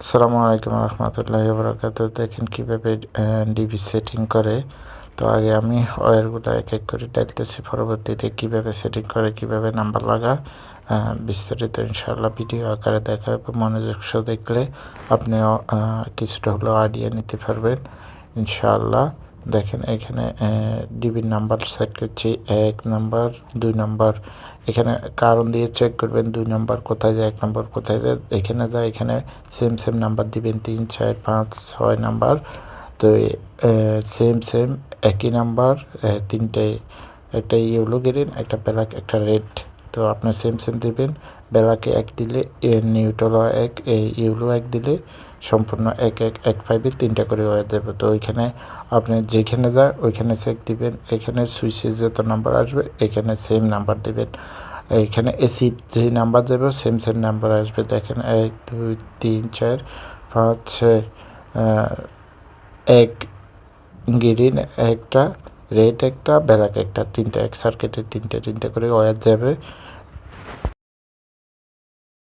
আসসালামু আলাইকুম রহমতুল্লাহি বারাকাতুহু। দেখেন কীভাবে ডিবি সেটিং করে। তো আগে আমি ওয়্যারগুলো এক এক করে ডালতেছি, পরবর্তীতে কীভাবে সেটিং করে, কীভাবে নাম্বার লাগা, বিস্তারিত ইনশাআল্লাহ ভিডিও আকারে দেখা হবে। মনোযোগ সহ দেখলে আপনিও কিছুটা হলেও আইডিয়া নিতে পারবেন ইনশাআল্লাহ। দেখেন এখানে ডিবির নাম্বার সেট করছি, 1 নাম্বার 2 নাম্বার। এখানে কারণ দিয়ে চেক করবেন 2 নাম্বার কোথায় যায়, 1 নাম্বার কোথায় যায়। এখানে যায়, এখানে সেম নাম্বার দিবেন 3 4 5 6 নাম্বার। তো সেম একই নাম্বার, তিনটে, একটা ইয়েলো গ্রিন, একটা ব্ল্যাক, একটা রেড। তো আপনার সেম দিবেন। ব্ল্যাকে 1 দিলে নিউট্রাল 1, ইয়েলো 1 দিলে সম্পূর্ণ 1 পাইবে, 3টা করে হয়ে যাবে। তো ওইখানে আপনি যেখানে যায় ওইখানে চেক দিবেন। এখানে সুইচে যত নাম্বার আসবে এখানে সেম নাম্বার দিবেন। এখানে এসি যে নাম্বার যাবে সেম নাম্বার আসবে। দেখেন 1 2 3 4 5 6, 1 গ্রিন একটা, রেড একটা, ব্ল্যাক একটা, 3টা এক সার্কিটে 3টে করে ওয়্যার যাবে।